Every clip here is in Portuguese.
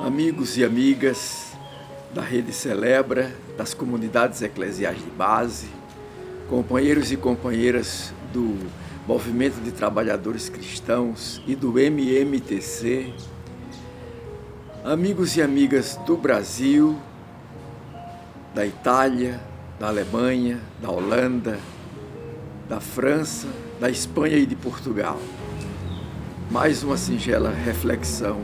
amigos e amigas da Rede Celebra, das comunidades eclesiais de base, companheiros e companheiras do Movimento de Trabalhadores Cristãos e do MMTC, amigos e amigas do Brasil, da Itália, da Alemanha, da Holanda, da França, da Espanha e de Portugal. Mais uma singela reflexão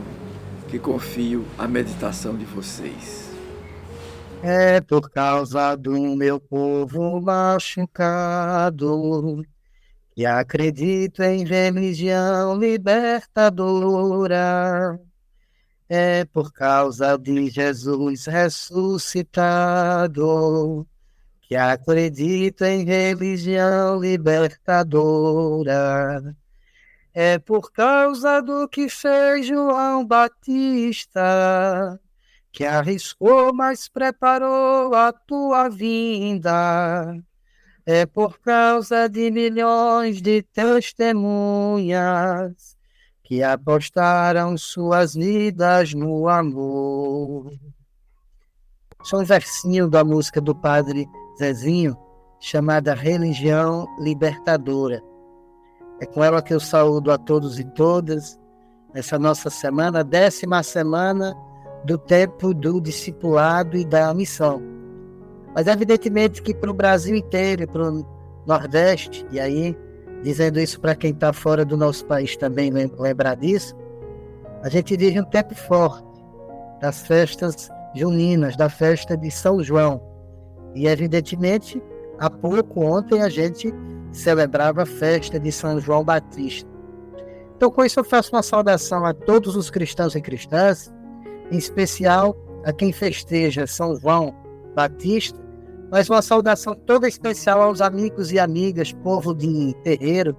que confio à meditação de vocês. É por causa do meu povo machucado que acredito em religião libertadora. É por causa de Jesus ressuscitado que acredito em religião libertadora. É por causa do que fez João Batista que arriscou, mas preparou a tua vinda. É por causa de milhões de testemunhas que apostaram suas vidas no amor. Só um versinho da música do Padre Zezinho, chamada Religião Libertadora. É com ela que eu saúdo a todos e todas nessa nossa semana, 10ª semana do tempo do discipulado e da missão. Mas evidentemente que para o Brasil inteiro, para o Nordeste, e aí dizendo isso para quem está fora do nosso país também lembrar disso, a gente vive um tempo forte das festas juninas, da festa de São João. E evidentemente, há pouco, ontem, a gente celebrava a festa de São João Batista. Então, com isso, eu faço uma saudação a todos os cristãos e cristãs, em especial a quem festeja São João Batista, mas uma saudação toda especial aos amigos e amigas, povo de terreiro,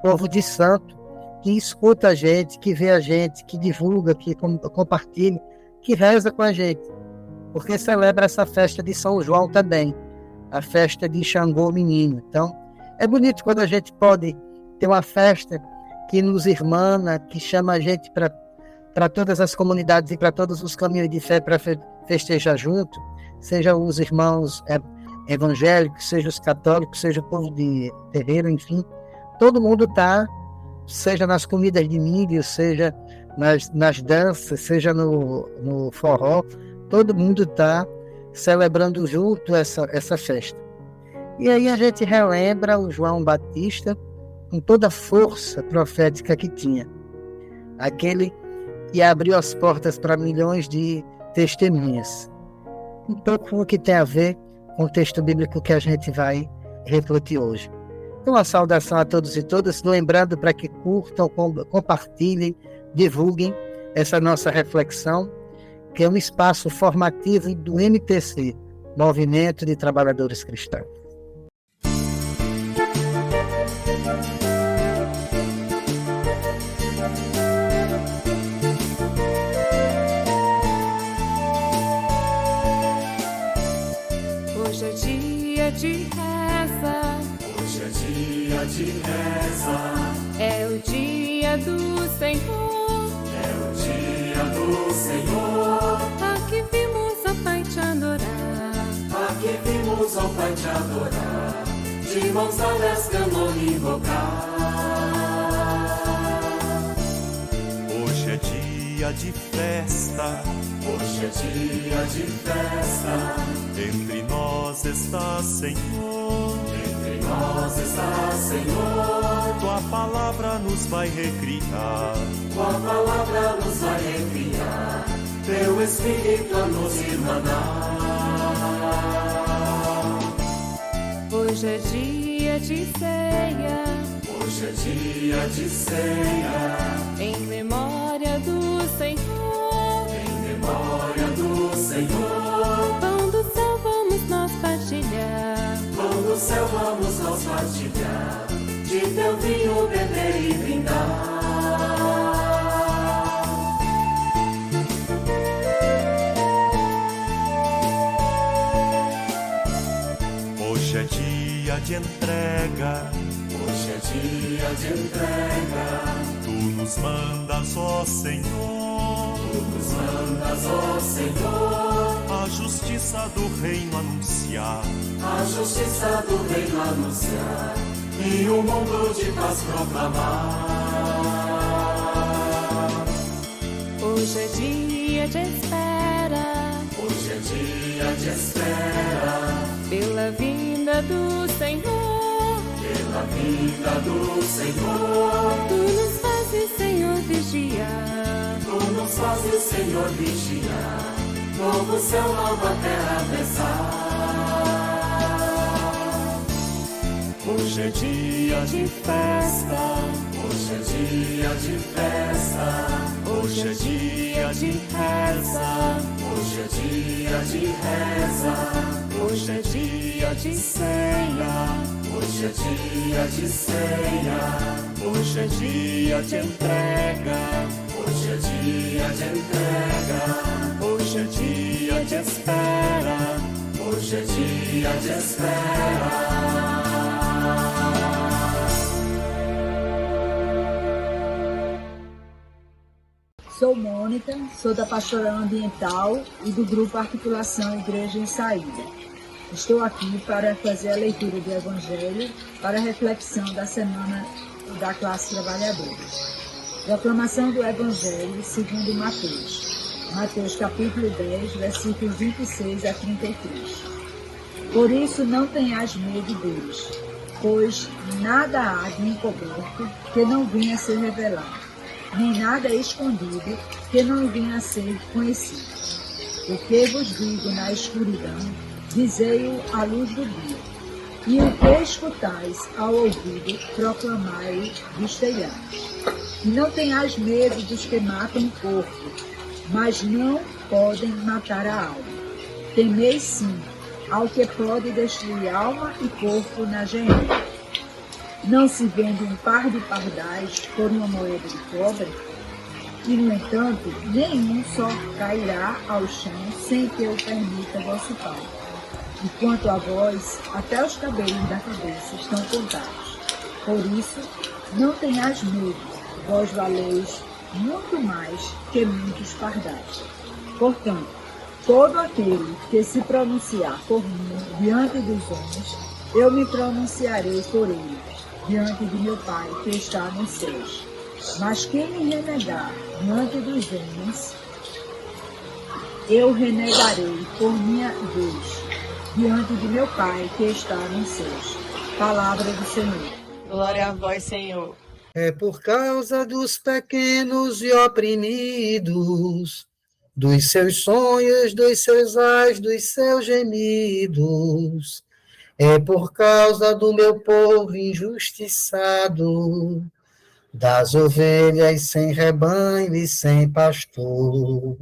povo de santo, que escuta a gente, que vê a gente, que divulga, que compartilha, que reza com a gente, porque celebra essa festa de São João também, a festa de Xangô Menino. Então, é bonito quando a gente pode ter uma festa que nos irmana, que chama a gente para todas as comunidades e para todos os caminhos de fé para festejar junto, seja os irmãos evangélicos, seja os católicos, seja o povo de terreiro, enfim. Todo mundo está, seja nas comidas de milho, seja nas danças, seja no forró, todo mundo está celebrando junto essa festa. E aí a gente relembra o João Batista com toda a força profética que tinha. Aquele que abriu as portas para milhões de testemunhas. Um pouco o que tem a ver com o texto bíblico que a gente vai refletir hoje. Então, uma saudação a todos e todas, lembrando para que curtam, compartilhem, divulguem essa nossa reflexão, que é um espaço formativo do MTC, Movimento de Trabalhadores Cristãos. Hoje é dia de reza. Hoje é dia de reza. É o dia do Senhor. É o dia do Senhor. Aqui vimos ao Pai te adorar. Aqui vimos ao Pai te adorar. De mãos dadas clamando e invocar. Hoje é dia de festa. Hoje é dia de festa. Entre nós está, Senhor. Entre nós está, Senhor. Tua palavra nos vai recriar. Tua palavra nos vai recriar. Teu Espírito a nos irmanar. Hoje é dia de ceia. Hoje é dia de ceia. Em memória do Senhor. Em memória do Senhor. Pão do céu vamos nós partilhar. Pão do céu vamos nós partilhar. De teu vinho beber e brindar. Hoje é dia de entrega. Hoje é dia de entrega. Tu nos mandas, ó Senhor. nos mandas, ó Senhor, a justiça do reino anunciar, a justiça do reino anunciar, e o mundo de paz proclamar. Hoje é dia de espera, hoje é dia de espera, pela vinda do Senhor, pela vinda do Senhor. Tu nos fazes, Senhor, vigiar, tu nos fazes, Senhor, vigiar, novo céu, nova terra pensar. hoje é dia de festa, hoje é dia de festa, hoje é dia de reza, hoje é dia de reza, hoje é dia de ceia, hoje é dia de ceia, hoje é dia de entrega, hoje é dia de entrega, hoje é dia de espera, hoje é dia de espera. Sou Mônica, sou da Pastoral Ambiental e do Grupo Articulação Igreja em Saída. Estou aqui para fazer a leitura do Evangelho para a reflexão da Semana da Classe Trabalhadora. Proclamação do Evangelho segundo Mateus. Mateus capítulo 10, versículos 26 a 33. Por isso não tenhais medo deles, pois nada há de encoberto que não venha a ser revelado, nem nada escondido que não venha a ser conhecido. O que vos digo na escuridão, dizei-o à luz do dia. E o que escutais ao ouvido, proclamai dos telhados. E não tenhais medo dos que matam o corpo, mas não podem matar a alma. Temei sim ao que pode destruir alma e corpo na gehenna. Não se vende um par de pardais por uma moeda de cobre? E, no entanto, nenhum só cairá ao chão sem que o permita vosso Pai. E quanto a vós, até os cabelos da cabeça estão contados. Por isso, não tenhais medo, vós valeis muito mais que muitos pardais. Portanto, todo aquele que se pronunciar por mim diante dos homens, eu me pronunciarei por ele, diante de meu Pai que está nos céus. Mas quem me renegar diante dos homens, eu renegarei por minha vez, diante de meu Pai que está nos céus. Palavra do Senhor. Glória a vós, Senhor. É por causa dos pequenos e oprimidos, dos seus sonhos, dos seus ais, dos seus gemidos. É por causa do meu povo injustiçado, das ovelhas sem rebanho e sem pastor.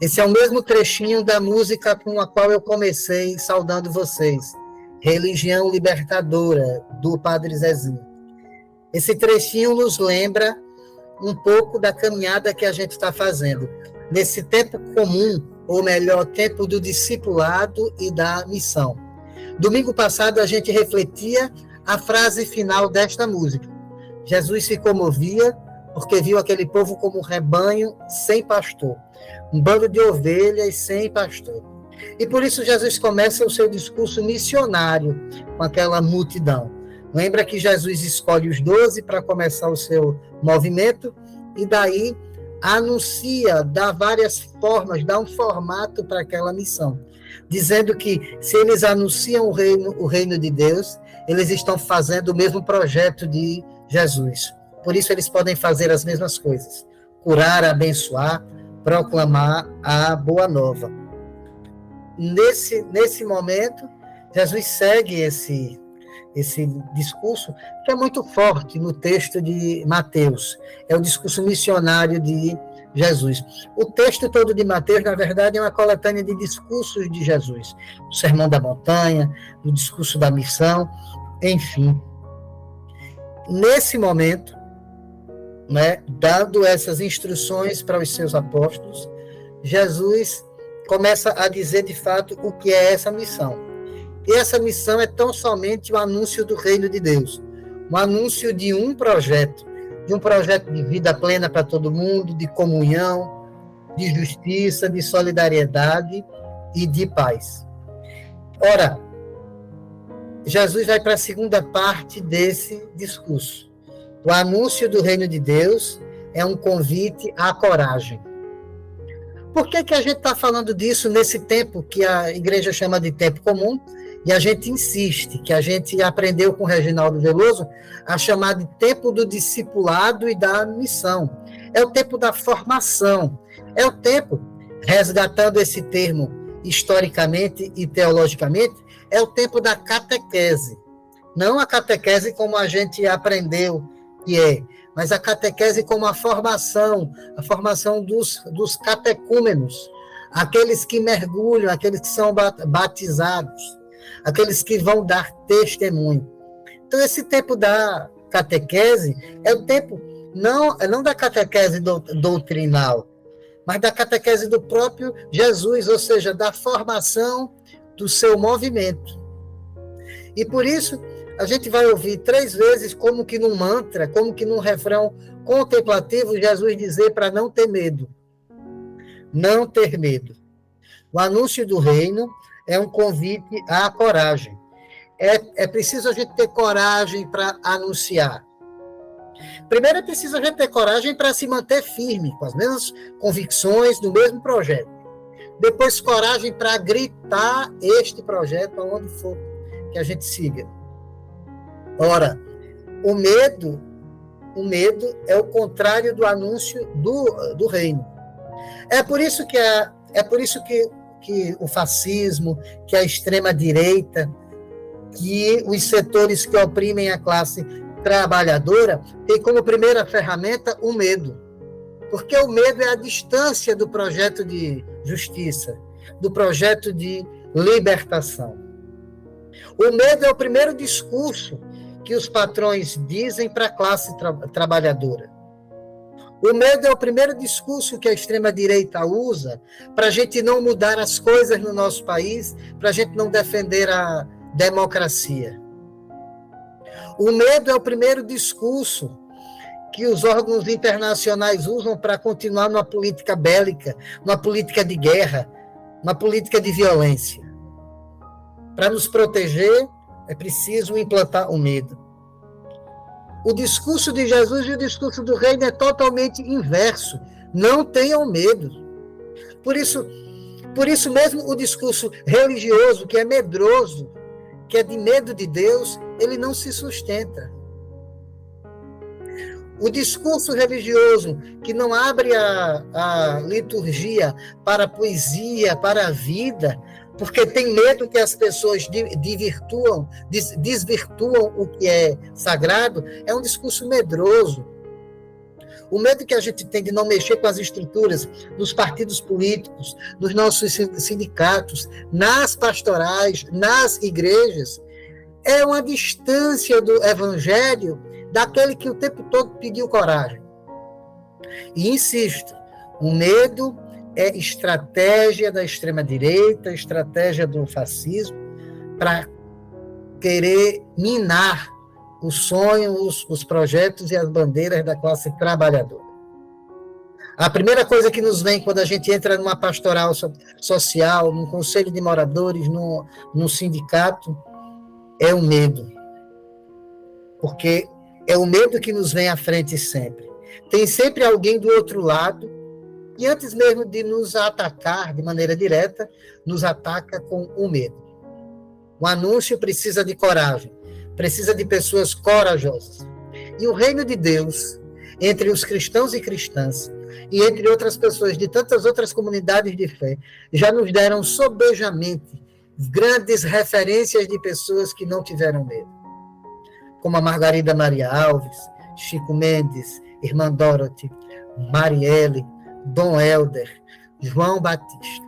Esse é o mesmo trechinho da música com a qual eu comecei saudando vocês, Religião Libertadora, do Padre Zezinho. Esse trechinho nos lembra um pouco da caminhada que a gente está fazendo, nesse tempo comum, ou melhor, tempo do discipulado e da missão. Domingo passado a gente refletia a frase final desta música. Jesus se comovia porque viu aquele povo como um rebanho sem pastor, um bando de ovelhas sem pastor. E por isso Jesus começa o seu discurso missionário com aquela multidão. Lembra que Jesus escolhe os 12 para começar o seu movimento e daí anuncia, dá várias formas, dá um formato para aquela missão, dizendo que se eles anunciam o reino de Deus, eles estão fazendo o mesmo projeto de Jesus. Por isso eles podem fazer as mesmas coisas, curar, abençoar, proclamar a boa nova. Nesse momento, Jesus segue esse discurso, que é muito forte no texto de Mateus. É o discurso missionário de Jesus. O texto todo de Mateus, na verdade, é uma coletânea de discursos de Jesus. O Sermão da Montanha, o discurso da missão, enfim. Nesse momento, dando essas instruções para os seus apóstolos, Jesus começa a dizer, de fato, o que é essa missão. E essa missão é tão somente o anúncio do reino de Deus, um anúncio de um projeto de vida plena para todo mundo, de comunhão, de justiça, de solidariedade e de paz. Ora, Jesus vai para a segunda parte desse discurso. O anúncio do reino de Deus é um convite à coragem. Por que a gente está falando disso nesse tempo que a igreja chama de tempo comum e a gente insiste, que a gente aprendeu com o Reginaldo Veloso a chamar de tempo do discipulado e da missão? É o tempo da formação, é o tempo, resgatando esse termo historicamente e teologicamente, é o tempo da catequese. Não a catequese como a gente aprendeu que é, mas a catequese como a formação dos catecúmenos, aqueles que mergulham, aqueles que são batizados, aqueles que vão dar testemunho. Então, esse tempo da catequese é o tempo, não da catequese doutrinal, mas da catequese do próprio Jesus, ou seja, da formação do seu movimento. E por isso, a gente vai ouvir 3 vezes, como que num mantra, como que num refrão contemplativo, Jesus dizer para não ter medo. Não ter medo. O anúncio do reino é um convite à coragem. É preciso a gente ter coragem para anunciar. Primeiro é preciso a gente ter coragem para se manter firme, com as mesmas convicções, no mesmo projeto. Depois, coragem para gritar este projeto aonde for que a gente siga. Ora, o medo é o contrário do anúncio do reino. É por isso que o fascismo, que a extrema-direita, que os setores que oprimem a classe trabalhadora tem como primeira ferramenta o medo. Porque o medo é a distância do projeto de justiça, do projeto de libertação. O medo é o primeiro discurso que os patrões dizem para a classe trabalhadora. O medo é o primeiro discurso que a extrema-direita usa para a gente não mudar as coisas no nosso país, para a gente não defender a democracia. O medo é o primeiro discurso que os órgãos internacionais usam para continuar numa política bélica, numa política de guerra, numa política de violência. Para nos proteger, é preciso implantar o medo. O discurso de Jesus e o discurso do reino é totalmente inverso. Não tenham medo. Por isso mesmo o discurso religioso, que é medroso, que é de medo de Deus, ele não se sustenta. O discurso religioso que não abre a liturgia para a poesia, para a vida, porque tem medo que as pessoas desvirtuam o que é sagrado, é um discurso medroso. O medo que a gente tem de não mexer com as estruturas dos partidos políticos, nos nossos sindicatos, nas pastorais, nas igrejas, é uma distância do evangelho daquele que o tempo todo pediu coragem. E insisto, o medo é estratégia da extrema-direita, estratégia do fascismo, para querer minar o sonho, os projetos e as bandeiras da classe trabalhadora. A primeira coisa que nos vem quando a gente entra numa pastoral social, num conselho de moradores, num sindicato, é o medo. Porque é o medo que nos vem à frente sempre. Tem sempre alguém do outro lado que antes mesmo de nos atacar de maneira direta, nos ataca com o medo. O anúncio precisa de coragem, precisa de pessoas corajosas. E o reino de Deus, entre os cristãos e cristãs, e entre outras pessoas de tantas outras comunidades de fé, já nos deram sobejamente grandes referências de pessoas que não tiveram medo. Como a Margarida Maria Alves, Chico Mendes, Irmã Dorothy, Marielle, Dom Helder, João Batista.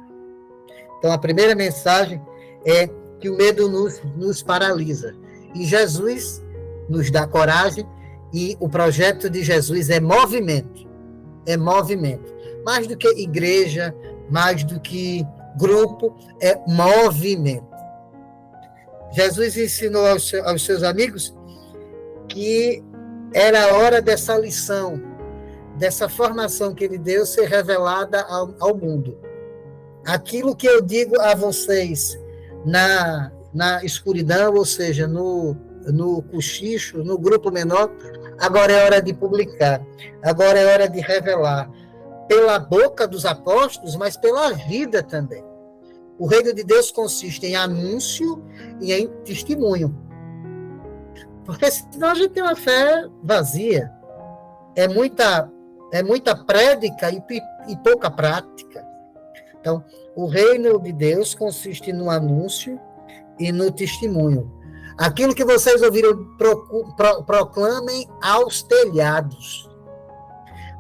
Então, a primeira mensagem é que o medo nos paralisa. E Jesus nos dá coragem, e o projeto de Jesus é movimento. É movimento. Mais do que igreja, mais do que grupo, é movimento. Jesus ensinou aos seus amigos que era a hora dessa lição, dessa formação que ele deu ser revelada ao mundo. Aquilo que eu digo a vocês na escuridão, ou seja, no cochicho, no grupo menor, agora é hora de publicar, agora é hora de revelar, pela boca dos apóstolos, mas pela vida também. O reino de Deus consiste em anúncio e em testemunho. Porque senão a gente tem uma fé vazia. É muita prédica e pouca prática. Então, o reino de Deus consiste no anúncio e no testemunho. Aquilo que vocês ouviram, proclamem aos telhados.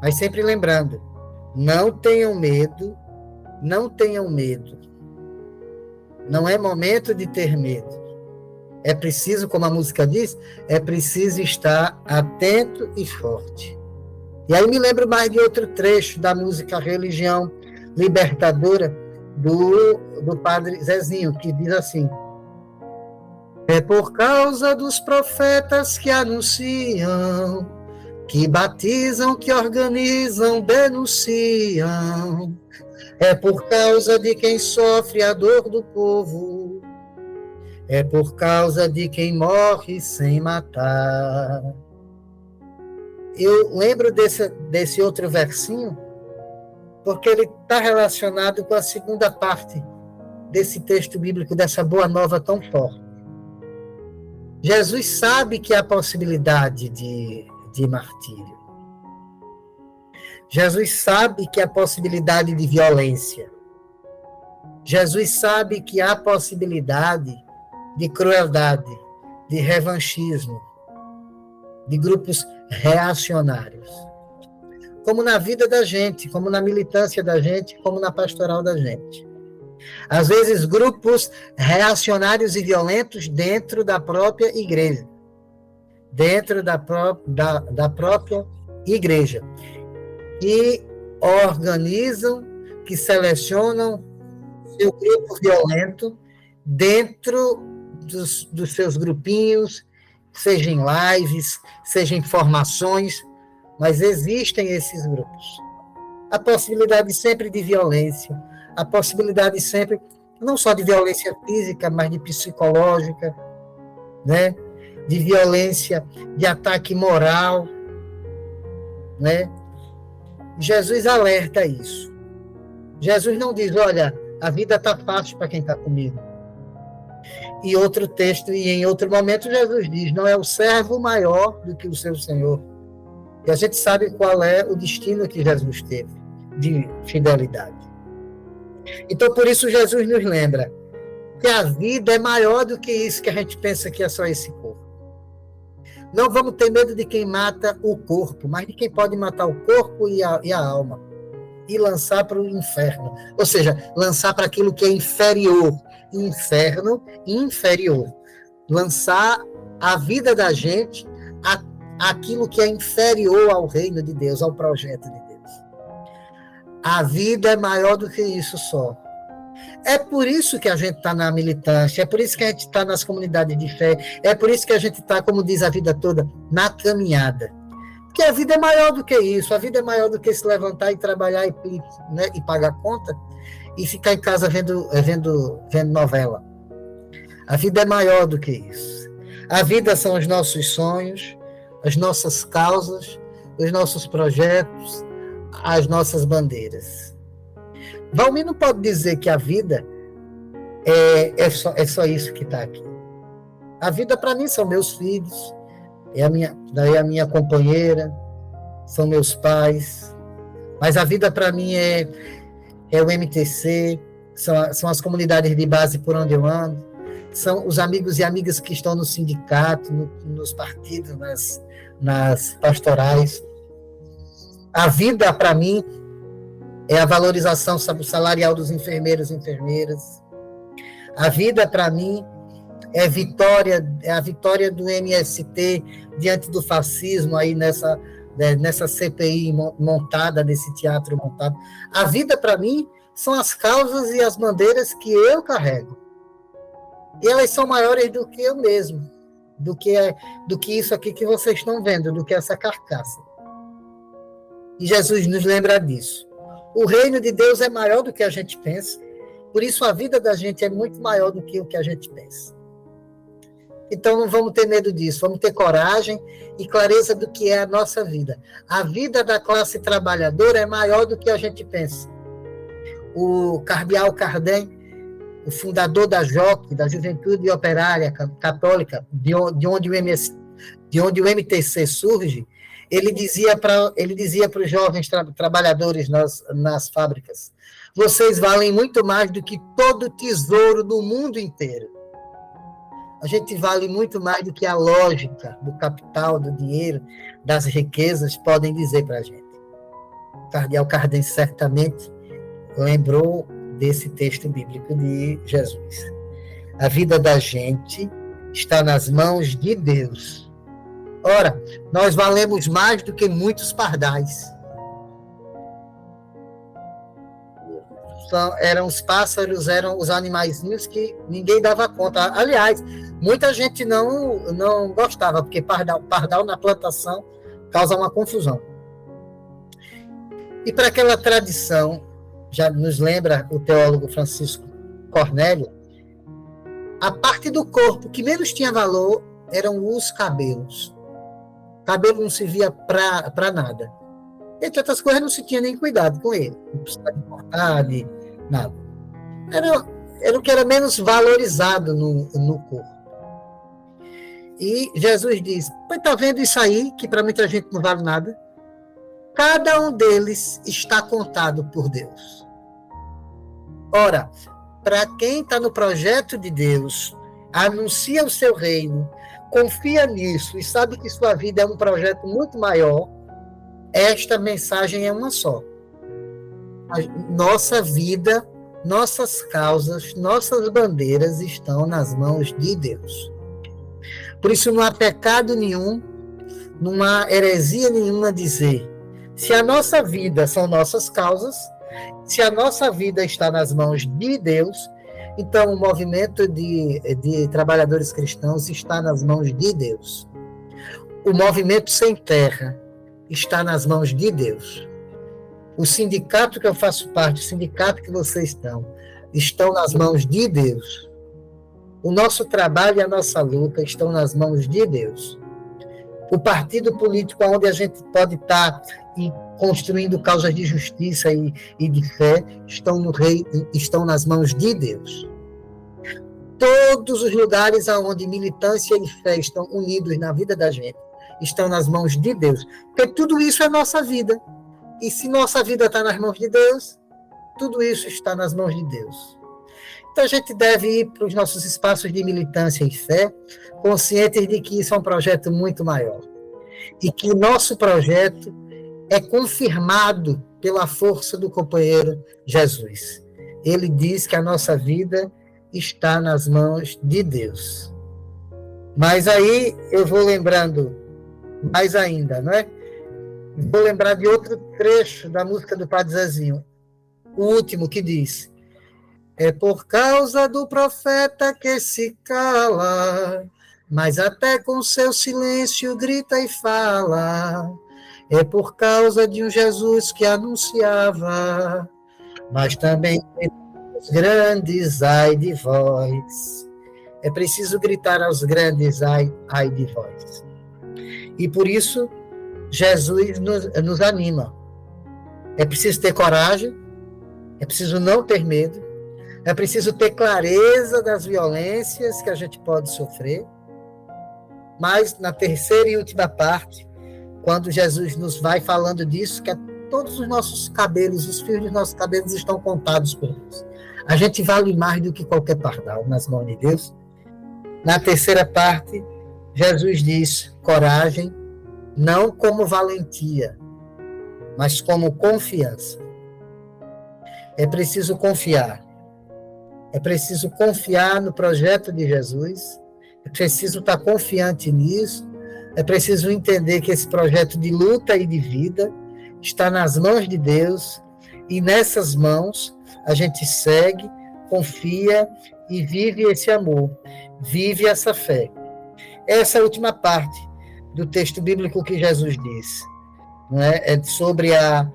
Mas sempre lembrando, não tenham medo, não tenham medo. Não é momento de ter medo. É preciso, como a música diz, é preciso estar atento e forte. E aí me lembro mais de outro trecho da música Religião Libertadora do padre Zezinho, que diz assim: é por causa dos profetas que anunciam, que batizam, que organizam, denunciam. É por causa de quem sofre a dor do povo. É por causa de quem morre sem matar. Eu lembro desse outro versinho, porque ele está relacionado com a segunda parte desse texto bíblico, dessa boa nova tão forte. Jesus sabe que há possibilidade de martírio. Jesus sabe que há possibilidade de violência. Jesus sabe que há possibilidade de crueldade, de revanchismo, de grupos reacionários. Como na vida da gente, como na militância da gente, como na pastoral da gente. Às vezes, grupos reacionários e violentos dentro da própria igreja. Dentro da própria igreja. Que organizam, que selecionam seu grupo violento dentro dos seus grupinhos, seja em lives, seja em formações, mas existem esses grupos. A possibilidade sempre de violência, a possibilidade sempre, não só de violência física, mas de psicológica, né? De violência, de ataque moral, né? Jesus alerta isso. Jesus não diz, olha, a vida está fácil para quem está comigo. E outro texto, e em outro momento, Jesus diz, não é o servo maior do que o seu Senhor. E a gente sabe qual é o destino que Jesus teve, de fidelidade. Então, por isso, Jesus nos lembra que a vida é maior do que isso que a gente pensa que é só esse corpo. Não vamos ter medo de quem mata o corpo, mas de quem pode matar o corpo e a alma. E lançar para o inferno. Ou seja, lançar para aquilo que é inferior. Inferno inferior. Lançar a vida da gente àquilo que é inferior ao reino de Deus, ao projeto de Deus. A vida é maior do que isso só. É por isso que a gente está na militância, é por isso que a gente está nas comunidades de fé, é por isso que a gente está, como diz a vida toda, na caminhada. Porque a vida é maior do que isso, a vida é maior do que se levantar e trabalhar e pagar conta e ficar em casa vendo novela. A vida é maior do que isso. A vida são os nossos sonhos, as nossas causas, os nossos projetos, as nossas bandeiras. Valmir não pode dizer que a vida é só isso que está aqui. A vida, para mim, são meus filhos, daí a minha companheira, são meus pais. Mas a vida, para mim, é o MTC, são as comunidades de base por onde eu ando, são os amigos e amigas que estão no sindicato, nos partidos, nas pastorais. A vida, para mim, é a valorização salarial dos enfermeiros e enfermeiras. A vida, para mim, é a vitória do MST diante do fascismo, aí nessa CPI montada, nesse teatro montado. A vida, para mim, são as causas e as bandeiras que eu carrego. E elas são maiores do que eu mesmo, do que isso aqui que vocês estão vendo, do que essa carcaça. E Jesus nos lembra disso. O reino de Deus é maior do que a gente pensa, por isso a vida da gente é muito maior do que o que a gente pensa. Então não vamos ter medo disso, vamos ter coragem e clareza do que é a nossa vida. A vida da classe trabalhadora é maior do que a gente pensa. O cardeal Cardin, o fundador da JOC, da Juventude Operária Católica, de onde o MTC surge, ele dizia para os jovens trabalhadores nas fábricas: vocês valem muito mais do que todo tesouro do mundo inteiro. A gente vale muito mais do que a lógica do capital, do dinheiro, das riquezas podem dizer para a gente. O cardeal Cardin certamente lembrou desse texto bíblico de Jesus. A vida da gente está nas mãos de Deus. Ora, nós valemos mais do que muitos pardais. Eram os pássaros, eram os animaizinhos que ninguém dava conta. Aliás, muita gente não gostava, porque pardal na plantação causa uma confusão. E para aquela tradição, já nos lembra o teólogo Francisco Cornélio, a parte do corpo que menos tinha valor eram os cabelos. Cabelo não servia para nada. Entre outras coisas, não se tinha nem cuidado com ele. Não precisava de cortar, de nada. Era o que era menos valorizado no corpo. E Jesus diz: está vendo isso aí, que para muita gente não vale nada? Cada um deles está contado por Deus. Ora, para quem está no projeto de Deus, anuncia o seu reino, confia nisso e sabe que sua vida é um projeto muito maior, esta mensagem é uma só. Nossa vida, nossas causas, nossas bandeiras estão nas mãos de Deus. Por isso não há pecado nenhum, não há heresia nenhuma dizer: se a nossa vida são nossas causas, se a nossa vida está nas mãos de Deus, então o movimento de trabalhadores cristãos está nas mãos de Deus. O movimento sem terra está nas mãos de Deus. O sindicato que eu faço parte, o sindicato que vocês estão nas mãos de Deus. O nosso trabalho e a nossa luta estão nas mãos de Deus. O partido político onde a gente pode estar construindo causas de justiça e de fé estão nas mãos de Deus. Todos os lugares onde militância e fé estão unidos na vida da gente estão nas mãos de Deus. Porque tudo isso é nossa vida. E se nossa vida está nas mãos de Deus, tudo isso está nas mãos de Deus. Então a gente deve ir para os nossos espaços de militância e fé, conscientes de que isso é um projeto muito maior. E que o nosso projeto é confirmado pela força do companheiro Jesus. Ele diz que a nossa vida está nas mãos de Deus. Mas aí eu vou lembrando mais ainda, não é? Vou lembrar de outro trecho da música do Padre Zezinho, o último, que diz: é por causa do profeta que se cala, mas até com seu silêncio grita e fala. É por causa de um Jesus que anunciava, mas também os grandes ai de vós. É preciso gritar aos grandes ai de vós. E por isso Jesus nos anima. É preciso ter coragem, é preciso não ter medo, é preciso ter clareza das violências que a gente pode sofrer. Mas na terceira e última parte, quando Jesus nos vai falando disso, que todos os nossos cabelos, os fios dos nossos cabelos estão contados por Deus. A gente vale mais do que qualquer pardal nas mãos de Deus. Na terceira parte, Jesus diz: coragem, não como valentia, mas como confiança. É preciso confiar. É preciso confiar no projeto de Jesus. É preciso estar confiante nisso. É preciso entender que esse projeto de luta e de vida está nas mãos de Deus, e nessas mãos a gente segue, confia e vive esse amor, vive essa fé. Essa é a última parte do texto bíblico que Jesus diz: não é? É sobre a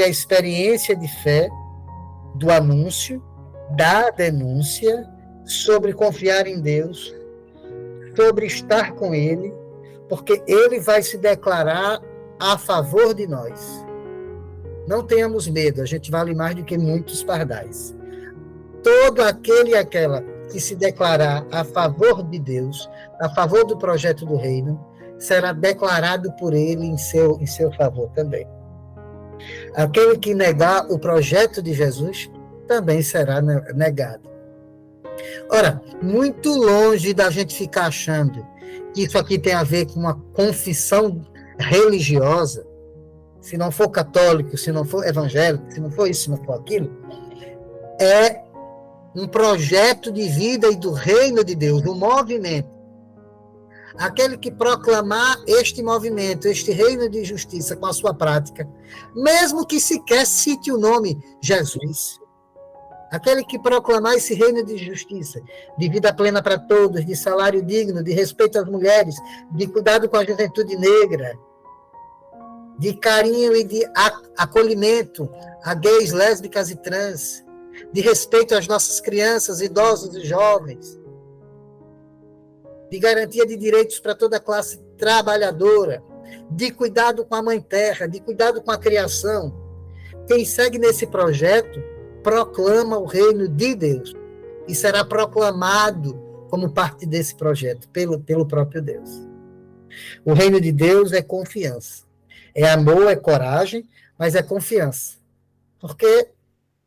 experiência de fé, do anúncio, da denúncia, sobre confiar em Deus, sobre estar com Ele, porque Ele vai se declarar a favor de nós. Não tenhamos medo, a gente vale mais do que muitos pardais. Todo aquele e aquela que se declarar a favor de Deus, a favor do projeto do reino, será declarado por Ele em seu favor também. Aquele que negar o projeto de Jesus também será negado. Ora, muito longe da gente ficar achando que isso aqui tem a ver com uma confissão religiosa, se não for católico, se não for evangélico, se não for isso, se não for aquilo, é um projeto de vida e do reino de Deus, um movimento. Aquele que proclamar este movimento, este reino de justiça com a sua prática, mesmo que sequer cite o nome Jesus, aquele que proclamar esse reino de justiça, de vida plena para todos, de salário digno, de respeito às mulheres, de cuidado com a juventude negra, de carinho e de acolhimento a gays, lésbicas e trans, de respeito às nossas crianças, idosos e jovens, de garantia de direitos para toda a classe trabalhadora, de cuidado com a mãe terra, de cuidado com a criação. Quem segue nesse projeto proclama o reino de Deus e será proclamado como parte desse projeto pelo próprio Deus. O reino de Deus é confiança. É amor, é coragem, mas é confiança. Porque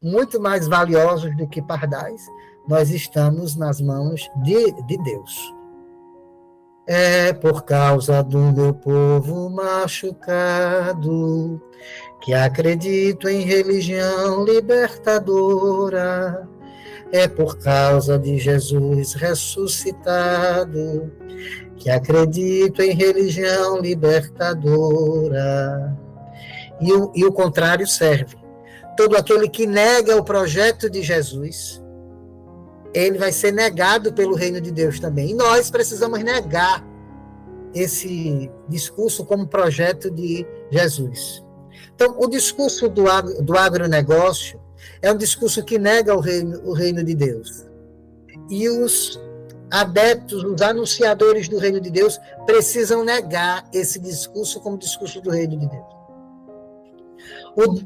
muito mais valiosos do que pardais, nós estamos nas mãos de Deus. É por causa do meu povo machucado que acredito em religião libertadora. É por causa de Jesus ressuscitado que acredito em religião libertadora. E o contrário serve. Todo aquele que nega o projeto de Jesus, ele vai ser negado pelo reino de Deus também. E nós precisamos negar esse discurso como projeto de Jesus. Então, o discurso do agronegócio é um discurso que nega o reino de Deus. E os adeptos, os anunciadores do reino de Deus, precisam negar esse discurso como discurso do reino de Deus.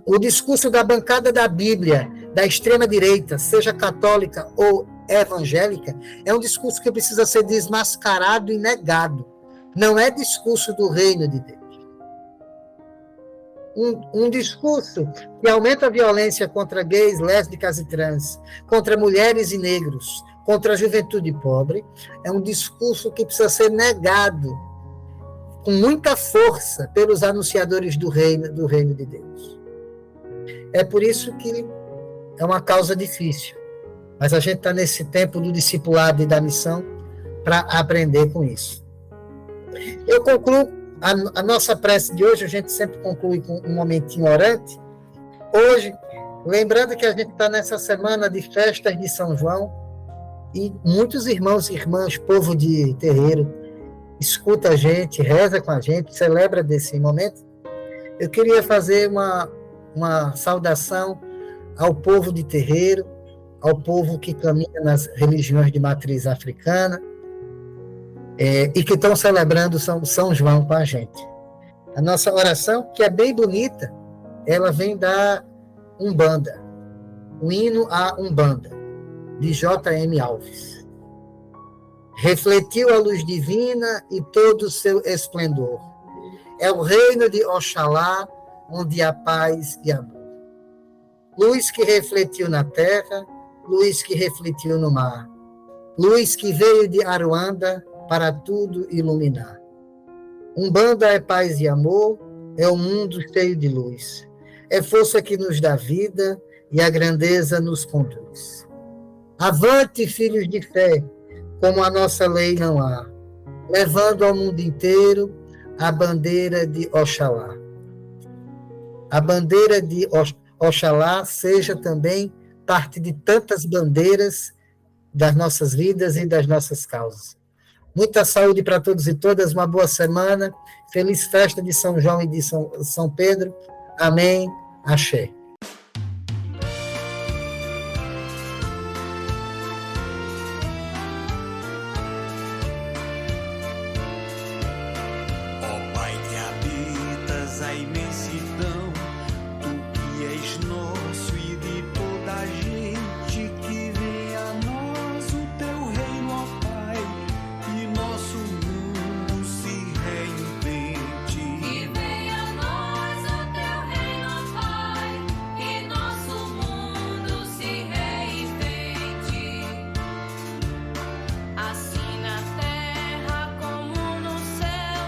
O discurso da bancada da Bíblia, da extrema-direita, seja católica ou evangélica, é um discurso que precisa ser desmascarado e negado. Não é discurso do reino de Deus. Um discurso que aumenta a violência contra gays, lésbicas e trans, contra mulheres e negros, contra a juventude pobre, é um discurso que precisa ser negado com muita força pelos anunciadores do reino de Deus. É por isso que é uma causa difícil, mas a gente está nesse tempo do discipulado e da missão para aprender com isso. Eu concluo a nossa prece de hoje, a gente sempre conclui com um momentinho orante. Hoje, lembrando que a gente está nessa semana de festas de São João, e muitos irmãos e irmãs, povo de terreiro, escuta a gente, reza com a gente, celebra desse momento. Eu queria fazer uma saudação ao povo de terreiro, ao povo que caminha nas religiões de matriz africana, e que estão celebrando São João com a gente. A nossa oração, que é bem bonita, ela vem da Umbanda, o hino à Umbanda, de J.M. Alves. Refletiu a luz divina e todo o seu esplendor. É o reino de Oxalá, onde há paz e amor. Luz que refletiu na terra, luz que refletiu no mar, luz que veio de Aruanda para tudo iluminar. Umbanda é paz e amor, é um mundo cheio de luz. É força que nos dá vida e a grandeza nos conduz. Avante, filhos de fé, como a nossa lei não há, levando ao mundo inteiro a bandeira de Oxalá. A bandeira de Oxalá seja também parte de tantas bandeiras das nossas vidas e das nossas causas. Muita saúde para todos e todas, uma boa semana. Feliz festa de São João e de São Pedro. Amém. Axé. Ó Pai que habitas a imensidão, tu que és nosso e de toda a gente, que venha a nós o teu reino, ó Pai, e nosso mundo se reinvente. Que venha a nós o teu reino, ó Pai, e nosso mundo se reinvente. Assim na terra como no céu,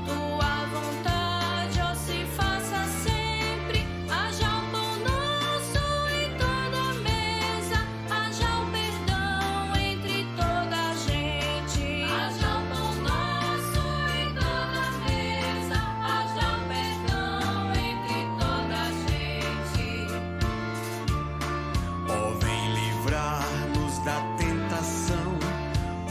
tua vontade, ó, se faça sempre. Haja o pão nosso em toda a mesa, haja o perdão entre toda a gente. Haja o pão nosso em toda a mesa, haja o perdão entre toda a gente. Ó, vem livrar-nos da tentação,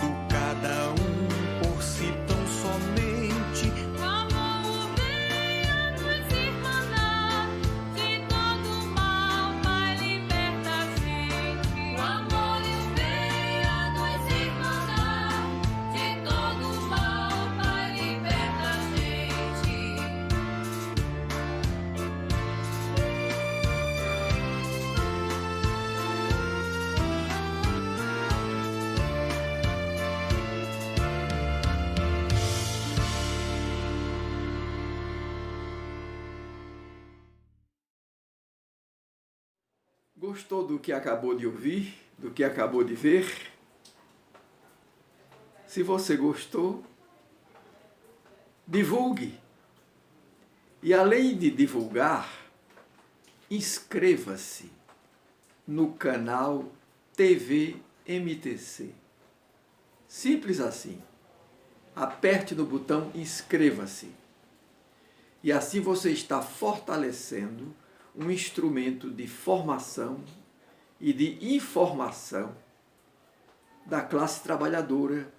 do cada um por si tão somente. O amor venha nos irmanar, de todo mal, Pai, liberta a gente. O amor venha nos irmanar, de todo mal, Pai, liberta a gente. Gostou do que acabou de ouvir, do que acabou de ver? Se você gostou, divulgue. E além de divulgar, inscreva-se no canal TV MTC. Simples assim. Aperte no botão inscreva-se. E assim você está fortalecendo um instrumento de formação e de informação da classe trabalhadora,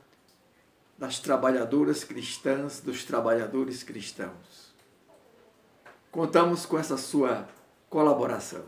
das trabalhadoras cristãs, dos trabalhadores cristãos. Contamos com essa sua colaboração.